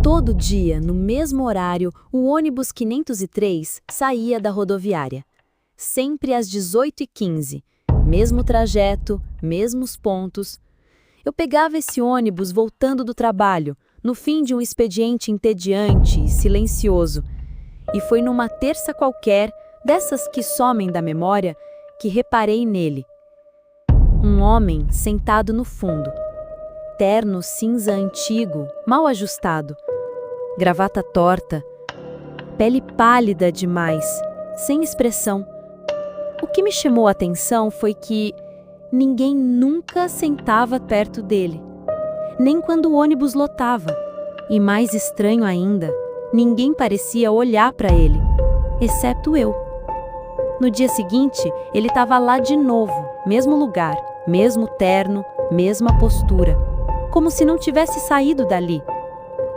Todo dia, no mesmo horário, o ônibus 503 saía da rodoviária. Sempre às 18h15. Mesmo trajeto, mesmos pontos. Eu pegava esse ônibus voltando do trabalho, no fim de um expediente entediante e silencioso. E foi numa terça qualquer, dessas que somem da memória, que reparei nele. Um homem sentado no fundo. Terno cinza antigo, mal ajustado. Gravata torta. Pele pálida demais, sem expressão. O que me chamou a atenção foi que ninguém nunca sentava perto dele. Nem quando o ônibus lotava. E mais estranho ainda, ninguém parecia olhar para ele, exceto eu. No dia seguinte, ele estava lá de novo, mesmo lugar, mesmo terno, mesma postura, como se não tivesse saído dali.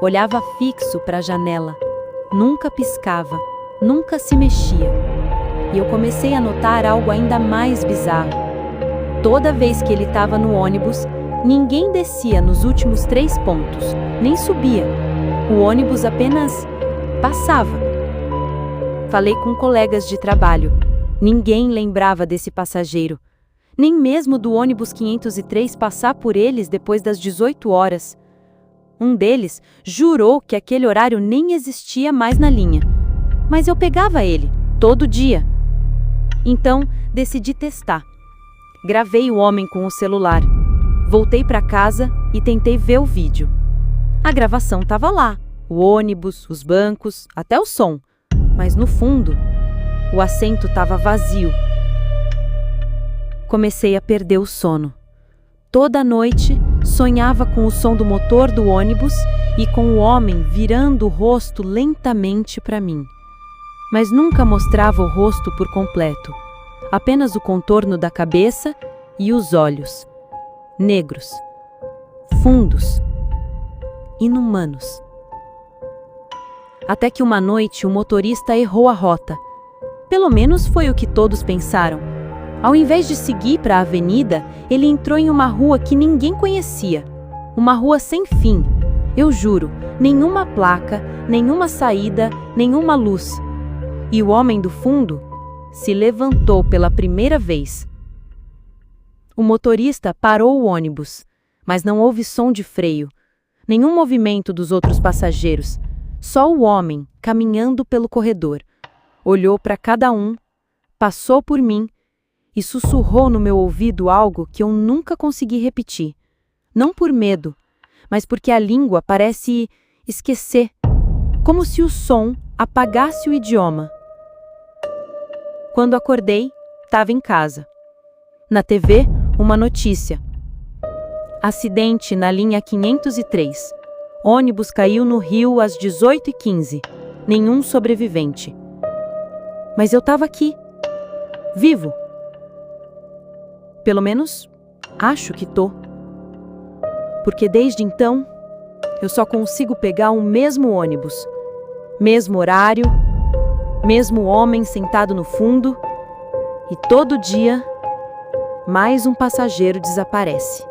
Olhava fixo para a janela, nunca piscava, nunca se mexia. E eu comecei a notar algo ainda mais bizarro. Toda vez que ele estava no ônibus, ninguém descia nos últimos 3 pontos, nem subia. O ônibus apenas passava. Falei com colegas de trabalho. Ninguém lembrava desse passageiro. Nem mesmo do ônibus 503 passar por eles depois das 18 horas. Um deles jurou que aquele horário nem existia mais na linha. Mas eu pegava ele, todo dia. Então, decidi testar. Gravei o homem com o celular. Voltei para casa e tentei ver o vídeo. A gravação estava lá, o ônibus, os bancos, até o som. Mas no fundo, o assento estava vazio. Comecei a perder o sono. Toda noite, sonhava com o som do motor do ônibus e com o homem virando o rosto lentamente para mim. Mas nunca mostrava o rosto por completo. Apenas o contorno da cabeça e os olhos. Negros. Fundos. Inumanos. Até que uma noite o motorista errou a rota. Pelo menos foi o que todos pensaram. Ao invés de seguir para a avenida, ele entrou em uma rua que ninguém conhecia. Uma rua sem fim. Eu juro, nenhuma placa, nenhuma saída, nenhuma luz. E o homem do fundo se levantou pela primeira vez. O motorista parou o ônibus, mas não houve som de freio, nenhum movimento dos outros passageiros, só o homem caminhando pelo corredor. Olhou para cada um, passou por mim e sussurrou no meu ouvido algo que eu nunca consegui repetir. Não por medo, mas porque a língua parece esquecer, como se o som apagasse o idioma. Quando acordei, estava em casa. Na TV, uma notícia. Acidente na linha 503. Ônibus caiu no rio às 18h15. Nenhum sobrevivente. Mas eu estava aqui, vivo. Pelo menos, acho que tô. Porque desde então, eu só consigo pegar o mesmo ônibus. Mesmo horário, mesmo homem sentado no fundo. E todo dia, mais um passageiro desaparece.